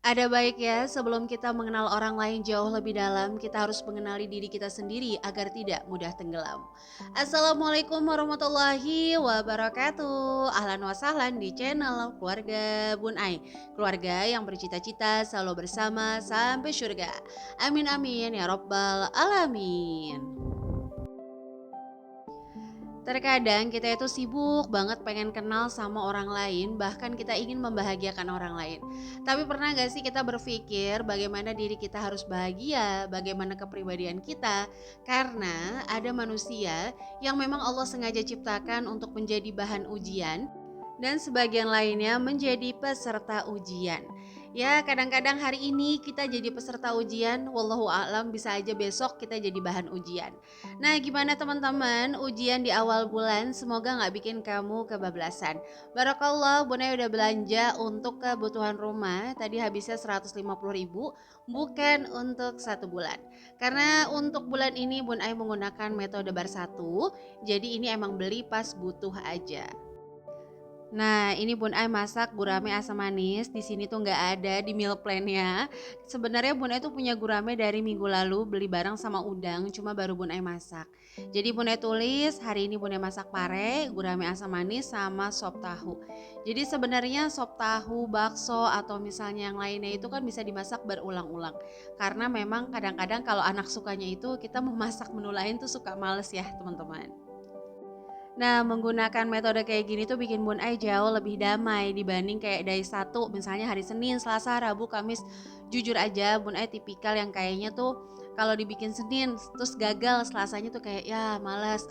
Ada baiknya sebelum kita mengenal orang lain jauh lebih dalam, kita harus mengenali diri kita sendiri agar tidak mudah tenggelam. Assalamualaikum warahmatullahi wabarakatuh. Ahlan wa sahlan di channel keluarga Bun Ai. Keluarga yang bercita-cita selalu bersama sampai surga. Amin amin ya robbal alamin. Terkadang kita itu sibuk banget pengen kenal sama orang lain, bahkan kita ingin membahagiakan orang lain. Tapi pernah gak sih kita berpikir bagaimana diri kita harus bahagia, bagaimana kepribadian kita? Karena ada manusia yang memang Allah sengaja ciptakan untuk menjadi bahan ujian dan sebagian lainnya menjadi peserta ujian. Ya, kadang-kadang hari ini kita jadi peserta ujian, wallahu a'lam bisa aja besok kita jadi bahan ujian. Nah, gimana teman-teman? Ujian di awal bulan semoga nggak bikin kamu kebablasan. Barakallah, Bunda udah belanja untuk kebutuhan rumah. Tadi habisnya 150.000, bukan untuk 1 bulan. Karena untuk bulan ini Bun Ai menggunakan metode bar satu, jadi ini emang beli pas butuh aja. Nah, ini Bun Ai masak gurame asam manis. Di sini tuh nggak ada di meal plan-nya. Sebenarnya Bun Ai tuh punya gurame dari minggu lalu beli bareng sama udang, cuma baru Bun Ai masak. Jadi Bun Ai tulis hari ini Bun Ai masak pare, gurame asam manis sama sop tahu. Jadi sebenarnya sop tahu, bakso atau misalnya yang lainnya itu kan bisa dimasak berulang-ulang. Karena memang kadang-kadang kalau anak sukanya itu kita memasak menu lain tuh suka males ya, teman-teman. Nah, menggunakan metode kayak gini tuh bikin Bun Ai jauh lebih damai dibanding kayak dari satu, misalnya hari Senin, Selasa, Rabu, Kamis. Jujur aja, Bun Ai tipikal yang kayaknya tuh kalau dibikin Senin terus gagal Selasanya tuh kayak ya malas.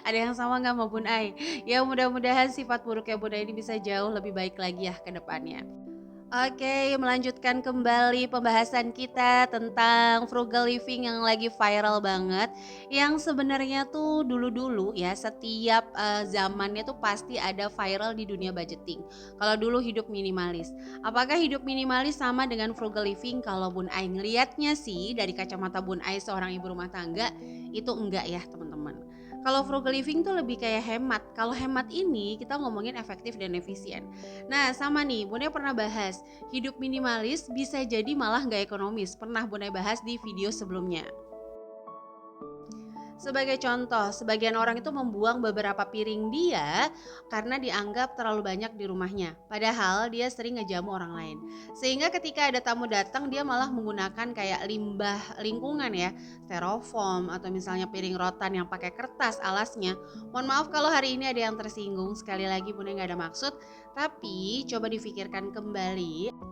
Ada yang sama nggak sama Bun Ai? Ya mudah-mudahan sifat buruknya Bun Ai ini bisa jauh lebih baik lagi ya ke depannya. Oke, melanjutkan kembali pembahasan kita tentang frugal living yang lagi viral banget. Yang sebenarnya tuh dulu-dulu ya, setiap zamannya tuh pasti ada viral di dunia budgeting. Kalau dulu hidup minimalis. Apakah hidup minimalis sama dengan frugal living? Kalau Bun Ai ngelihatnya sih dari kacamata Bun Ai seorang ibu rumah tangga, itu enggak ya, teman-teman. Kalau frugal living tuh lebih kayak hemat. Kalau hemat ini kita ngomongin efektif dan efisien. Nah, sama nih, Bunda pernah bahas hidup minimalis bisa jadi malah nggak ekonomis. Pernah Bunda bahas di video sebelumnya. Sebagai contoh, sebagian orang itu membuang beberapa piring dia karena dianggap terlalu banyak di rumahnya. Padahal dia sering ngejamu orang lain. Sehingga ketika ada tamu datang dia malah menggunakan kayak limbah lingkungan ya, styrofoam atau misalnya piring rotan yang pakai kertas alasnya. Mohon maaf kalau hari ini ada yang tersinggung. Sekali lagi Bunda nggak ada maksud, tapi coba difikirkan kembali.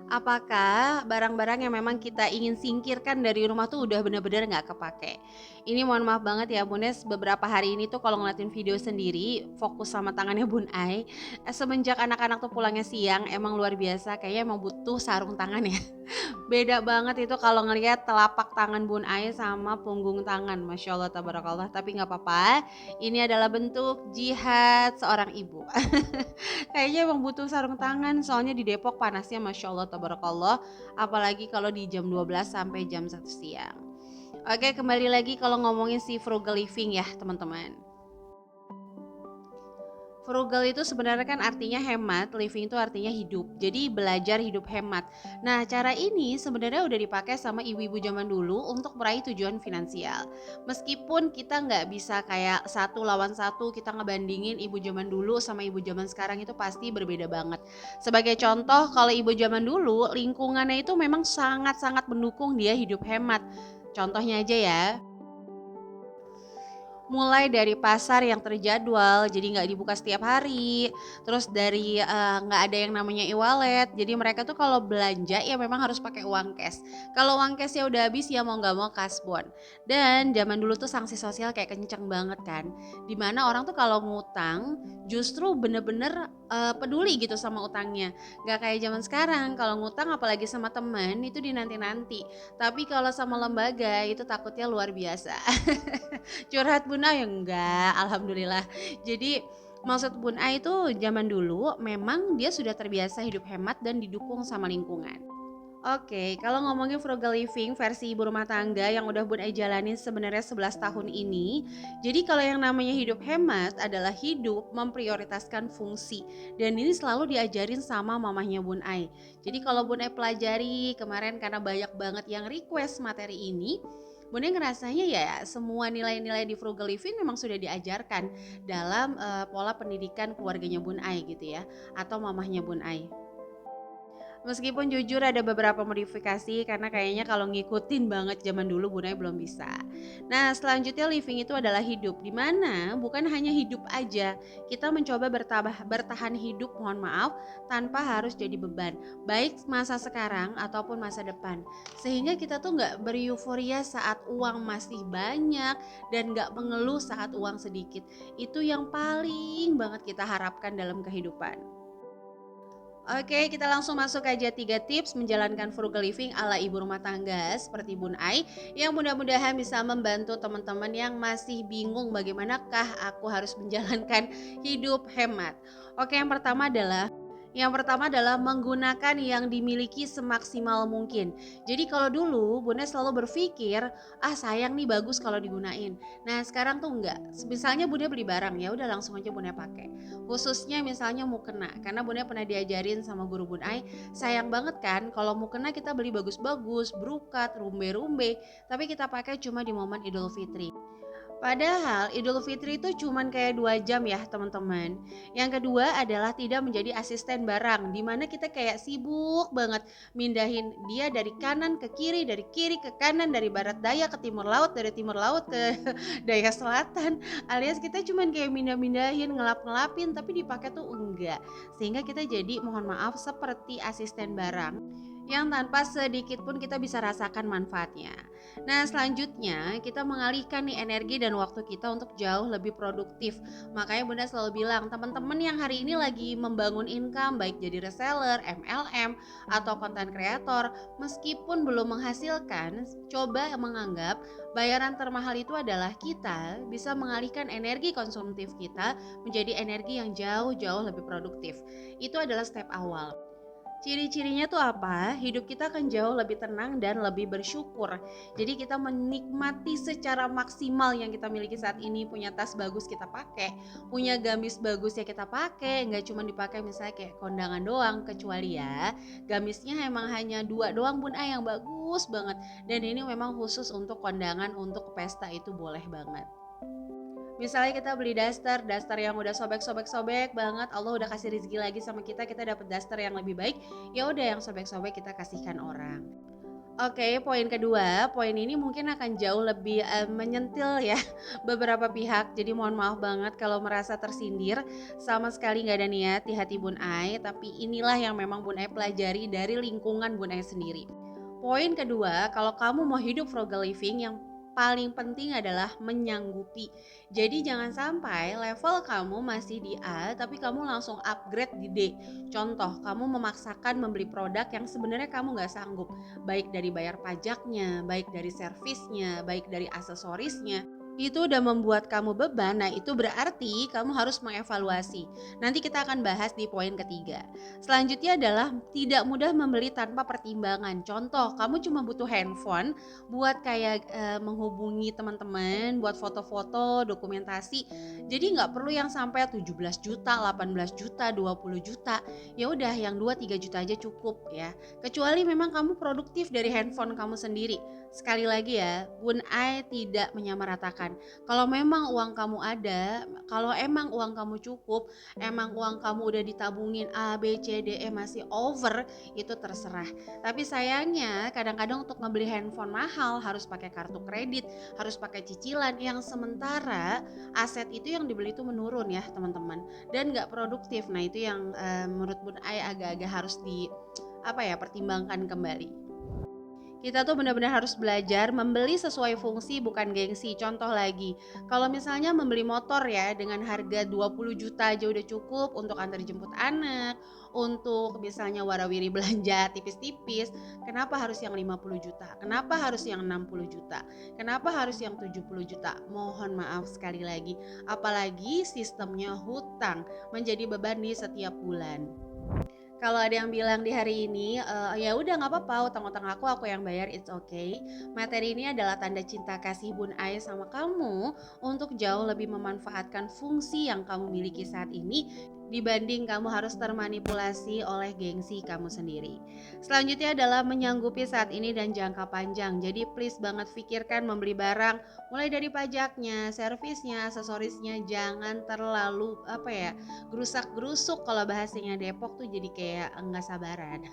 Apakah barang-barang yang memang kita ingin singkirkan dari rumah tuh udah bener-bener nggak kepake? Ini mohon maaf banget ya Bunes, beberapa hari ini tuh kalau ngeliatin video sendiri fokus sama tangannya Bun Ai. Semenjak anak-anak tuh pulangnya siang emang luar biasa, kayaknya emang butuh sarung tangan ya. Beda banget itu kalau ngelihat telapak tangan Bun Ai sama punggung tangan, Masya Allah tabarakallah. Tapi nggak apa-apa, ini adalah bentuk jihad seorang ibu. Kayaknya emang butuh sarung tangan, soalnya di Depok panasnya Masya Allah tabarakallah. Apalagi kalau di jam 12 sampai jam 1 siang. Oke, kembali lagi kalau ngomongin si frugal living ya teman-teman. Frugal itu sebenarnya kan artinya hemat, living itu artinya hidup. Jadi belajar hidup hemat. Nah, cara ini sebenarnya udah dipakai sama ibu-ibu zaman dulu untuk meraih tujuan finansial. Meskipun kita nggak bisa kayak satu lawan satu, kita ngebandingin ibu zaman dulu sama ibu zaman sekarang itu pasti berbeda banget. Sebagai contoh, kalau ibu zaman dulu, lingkungannya itu memang sangat-sangat mendukung dia hidup hemat. Contohnya aja ya, mulai dari pasar yang terjadwal, jadi nggak dibuka setiap hari, terus dari nggak ada yang namanya e-wallet, jadi mereka tuh kalau belanja ya memang harus pakai uang cash. Kalau uang cash ya udah habis ya mau nggak mau kasbon. Dan zaman dulu tuh sanksi sosial kayak kenceng banget kan, dimana orang tuh kalau ngutang justru bener-bener peduli gitu sama utangnya. Nggak kayak zaman sekarang, kalau ngutang apalagi sama temen itu dinanti-nanti. Tapi kalau sama lembaga itu takutnya luar biasa. Curhat Bun Ai enggak, alhamdulillah. Jadi maksud Bun Ai itu zaman dulu memang dia sudah terbiasa hidup hemat dan didukung sama lingkungan. Oke, kalau ngomongin frugal living versi ibu rumah tangga yang udah Bun Ai jalanin sebenarnya 11 tahun ini, jadi kalau yang namanya hidup hemat adalah hidup memprioritaskan fungsi. Dan ini selalu diajarin sama mamahnya Bun Ai. Jadi kalau Bun Ai pelajari kemarin karena banyak banget yang request materi ini, Bun Ai ngerasanya ya semua nilai-nilai di frugal living memang sudah diajarkan dalam pola pendidikan keluarganya Bun Ai gitu ya, atau mamahnya Bun Ai. Meskipun jujur ada beberapa modifikasi karena kayaknya kalau ngikutin banget zaman dulu Bunai belum bisa. Nah, selanjutnya living itu adalah hidup, di mana bukan hanya hidup aja, kita mencoba bertahan hidup, mohon maaf, tanpa harus jadi beban, baik masa sekarang ataupun masa depan. Sehingga kita tuh nggak bereuforia saat uang masih banyak dan nggak mengeluh saat uang sedikit. Itu yang paling banget kita harapkan dalam kehidupan. Oke, kita langsung masuk aja 3 tips menjalankan frugal living ala ibu rumah tangga seperti Bun Ai yang mudah-mudahan bisa membantu teman-teman yang masih bingung bagaimanakah aku harus menjalankan hidup hemat. Oke, yang pertama adalah menggunakan yang dimiliki semaksimal mungkin. Jadi kalau dulu Bunda selalu berpikir, ah sayang nih bagus kalau digunain. Nah sekarang tuh enggak. Misalnya Bunda beli barang ya udah langsung aja Bunda pakai. Khususnya misalnya mukena, karena Bunda pernah diajarin sama guru Bun Ai, sayang banget kan kalau mukena kita beli bagus-bagus, brokat, rumbe-rumbe, tapi kita pakai cuma di momen Idul Fitri. Padahal Idul Fitri itu cuman kayak 2 jam ya teman-teman. Yang kedua adalah tidak menjadi asisten barang, dimana kita kayak sibuk banget mindahin dia dari kanan ke kiri, dari kiri ke kanan, dari barat daya ke timur laut, dari timur laut ke daya selatan. Alias kita cuman kayak mindah-mindahin, ngelap-ngelapin, tapi dipakai tuh enggak. Sehingga kita jadi mohon maaf seperti asisten barang yang tanpa sedikit pun kita bisa rasakan manfaatnya. Nah, selanjutnya kita mengalihkan nih energi dan waktu kita untuk jauh lebih produktif. Makanya Bunda selalu bilang, teman-teman yang hari ini lagi membangun income baik jadi reseller, MLM atau content creator, meskipun belum menghasilkan, coba menganggap bayaran termahal itu adalah kita bisa mengalihkan energi konsumtif kita menjadi energi yang jauh-jauh lebih produktif. Itu adalah step awal. Ciri-cirinya tuh apa? Hidup kita akan jauh lebih tenang dan lebih bersyukur. Jadi kita menikmati secara maksimal yang kita miliki saat ini. Punya tas bagus kita pakai, punya gamis bagus ya kita pakai. Nggak cuma dipakai misalnya kayak kondangan doang, kecuali ya gamisnya emang hanya 2 doang Bun yang bagus banget. Dan ini memang khusus untuk kondangan, untuk pesta itu boleh banget. Misalnya kita beli daster yang udah sobek-sobek-sobek banget, Allah udah kasih rezeki lagi sama kita dapat daster yang lebih baik, ya udah yang sobek-sobek kita kasihkan orang. Oke, poin kedua, poin ini mungkin akan jauh lebih menyentil ya beberapa pihak. Jadi mohon maaf banget kalau merasa tersindir, sama sekali nggak ada niat di hati Bun Ai, tapi inilah yang memang Bun Ai pelajari dari lingkungan Bun Ai sendiri. Poin kedua, kalau kamu mau hidup frugal living yang paling penting adalah menyanggupi. Jadi jangan sampai level kamu masih di A tapi kamu langsung upgrade di D. Contoh, kamu memaksakan membeli produk yang sebenarnya kamu nggak sanggup. Baik dari bayar pajaknya, baik dari servisnya, baik dari aksesorisnya. Itu udah membuat kamu beban, nah itu berarti kamu harus mengevaluasi. Nanti kita akan bahas di poin ketiga. Selanjutnya adalah tidak mudah membeli tanpa pertimbangan. Contoh, kamu cuma butuh handphone buat kayak menghubungi teman-teman, buat foto-foto, dokumentasi. Jadi nggak perlu yang sampai 17 juta, 18 juta, 20 juta. Ya udah yang 2-3 juta aja cukup ya. Kecuali memang kamu produktif dari handphone kamu sendiri. Sekali lagi ya, Bun Ai tidak menyamaratakan. Kalau memang uang kamu ada, kalau emang uang kamu cukup, emang uang kamu udah ditabungin A, B, C, D, E masih over, itu terserah. Tapi sayangnya kadang-kadang untuk ngebeli handphone mahal harus pakai kartu kredit, harus pakai cicilan, yang sementara aset itu yang dibeli itu menurun ya teman-teman, dan nggak produktif. Nah itu yang menurut Bun Ai agak-agak harus pertimbangkan kembali. Kita tuh benar-benar harus belajar membeli sesuai fungsi bukan gengsi. Contoh lagi, kalau misalnya membeli motor ya dengan harga 20 juta aja udah cukup untuk antar jemput anak, untuk misalnya warawiri belanja tipis-tipis, kenapa harus yang 50 juta? Kenapa harus yang 60 juta? Kenapa harus yang 70 juta? Mohon maaf sekali lagi, apalagi sistemnya hutang menjadi beban di setiap bulan. Kalau ada yang bilang di hari ini, "Ya udah nggak apa-apa, utang-utang aku yang bayar, it's okay." Materi ini adalah tanda cinta kasih Bun Aya sama kamu untuk jauh lebih memanfaatkan fungsi yang kamu miliki saat ini dibanding kamu harus termanipulasi oleh gengsi kamu sendiri. Selanjutnya adalah menyanggupi saat ini dan jangka panjang. Jadi please banget pikirkan membeli barang mulai dari pajaknya, servisnya, aksesorisnya, jangan terlalu apa ya, gerusak-gerusuk kalau bahasanya Depok tuh jadi kayak enggak sabaran.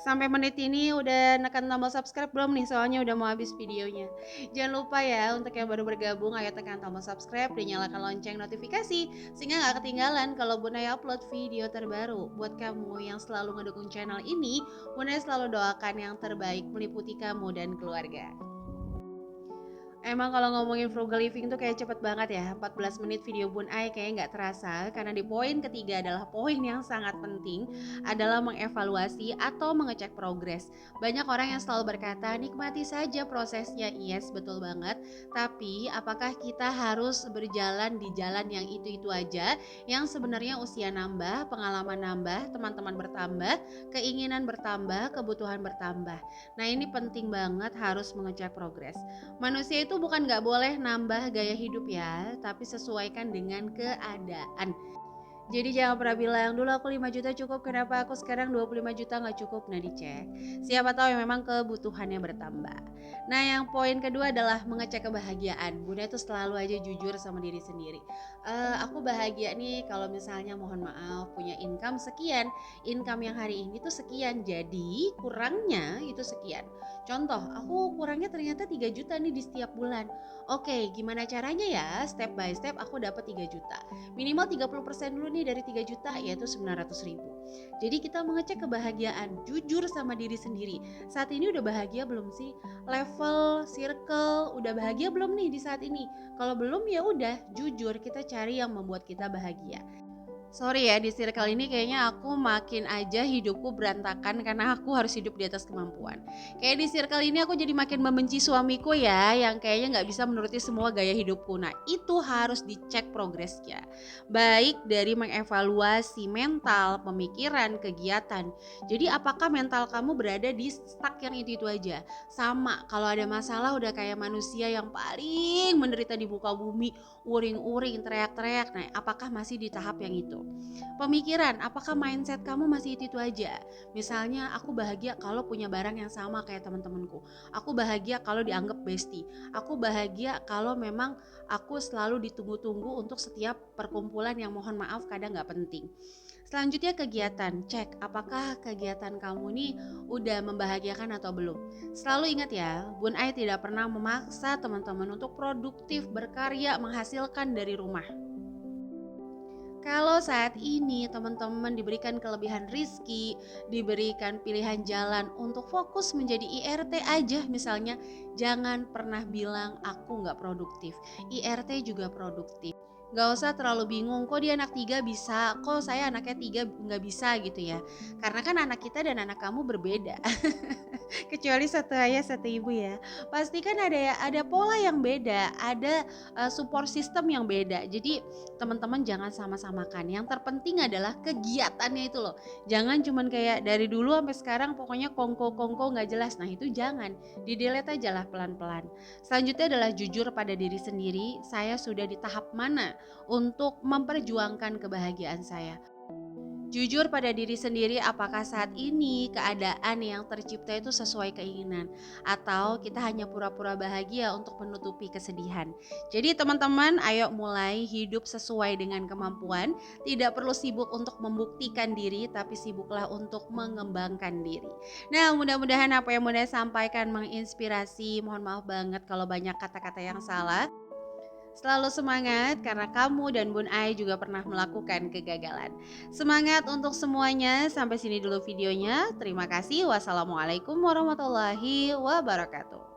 Sampai menit ini udah neken tombol subscribe belum nih? Soalnya udah mau habis videonya. Jangan lupa ya untuk yang baru bergabung ayo tekan tombol subscribe dan nyalakan lonceng notifikasi sehingga nggak ketinggalan kalau Bunda upload video terbaru. Buat kamu yang selalu ngedukung channel ini, Bunda selalu doakan yang terbaik meliputi kamu dan keluarga. Emang kalau ngomongin frugal living tuh kayak cepet banget ya, 14 menit video Bun Ai kayaknya nggak terasa karena di poin ketiga adalah poin yang sangat penting adalah mengevaluasi atau mengecek progres. Banyak orang yang selalu berkata nikmati saja prosesnya, yes betul banget, tapi apakah kita harus berjalan di jalan yang itu-itu aja yang sebenarnya usia nambah, pengalaman nambah, teman-teman bertambah, keinginan bertambah, kebutuhan bertambah. Nah ini penting banget harus mengecek progres. Manusia itu bukan nggak boleh nambah gaya hidup ya, tapi sesuaikan dengan keadaan. Jadi jangan pernah bilang, dulu aku 5 juta cukup, kenapa aku sekarang 25 juta nggak cukup? Nah dicek, siapa tahu yang memang kebutuhannya bertambah. Nah yang poin kedua adalah mengecek kebahagiaan. Bunda itu selalu aja jujur sama diri sendiri. Aku bahagia nih kalau misalnya mohon maaf punya income sekian, income yang hari ini tuh sekian, jadi kurangnya itu sekian. Contoh, aku kurangnya ternyata 3 juta nih di setiap bulan. Oke, gimana caranya ya? Step by step aku dapat 3 juta. Minimal 30% dulu nih dari 3 juta yaitu 900 ribu. Jadi kita mengecek kebahagiaan, jujur sama diri sendiri. Saat ini udah bahagia belum sih? Level, circle, udah bahagia belum nih di saat ini? Kalau belum ya udah, jujur kita cari yang membuat kita bahagia. Sorry ya, di circle ini kayaknya aku makin aja hidupku berantakan karena aku harus hidup di atas kemampuan. Kayak di circle ini aku jadi makin membenci suamiku ya, yang kayaknya nggak bisa menuruti semua gaya hidupku. Nah itu harus dicek progresnya. Baik dari mengevaluasi mental, pemikiran, kegiatan. Jadi apakah mental kamu berada di stuck yang itu aja? Sama, kalau ada masalah udah kayak manusia yang paling menderita di muka bumi, uring-uring, teriak-teriak. Nah apakah masih di tahap yang itu? Pemikiran, apakah mindset kamu masih itu aja? Misalnya aku bahagia kalau punya barang yang sama kayak teman-temanku. Aku bahagia kalau dianggap bestie. Aku bahagia kalau memang aku selalu ditunggu-tunggu untuk setiap perkumpulan yang mohon maaf kadang gak penting. Selanjutnya kegiatan, cek apakah kegiatan kamu nih udah membahagiakan atau belum. Selalu ingat ya, Bun Ai tidak pernah memaksa teman-teman untuk produktif, berkarya, menghasilkan dari rumah. Kalau saat ini teman-teman diberikan kelebihan rizki, diberikan pilihan jalan untuk fokus menjadi IRT aja misalnya, jangan pernah bilang aku nggak produktif. IRT juga produktif. Gak usah terlalu bingung, kok dia anak 3 bisa, kok saya anaknya 3 nggak bisa gitu ya. Karena kan anak kita dan anak kamu berbeda. Kecuali satu ayah satu ibu ya. Pasti kan ada pola yang beda, ada support system yang beda. Jadi teman-teman jangan sama-samakan. Yang terpenting adalah kegiatannya itu loh. Jangan cuman kayak dari dulu sampai sekarang pokoknya kongko-kongko nggak jelas. Nah itu jangan, di-delete aja lah pelan-pelan. Selanjutnya adalah jujur pada diri sendiri. Saya sudah di tahap mana untuk memperjuangkan kebahagiaan saya. Jujur pada diri sendiri apakah saat ini keadaan yang tercipta itu sesuai keinginan atau kita hanya pura-pura bahagia untuk menutupi kesedihan. Jadi teman-teman ayo mulai hidup sesuai dengan kemampuan, tidak perlu sibuk untuk membuktikan diri tapi sibuklah untuk mengembangkan diri. Nah mudah-mudahan apa yang Bunda sampaikan menginspirasi, mohon maaf banget kalau banyak kata-kata yang salah. Selalu semangat karena kamu dan Bun Ai juga pernah melakukan kegagalan. Semangat untuk semuanya. Sampai sini dulu videonya. Terima kasih. Wassalamualaikum warahmatullahi wabarakatuh.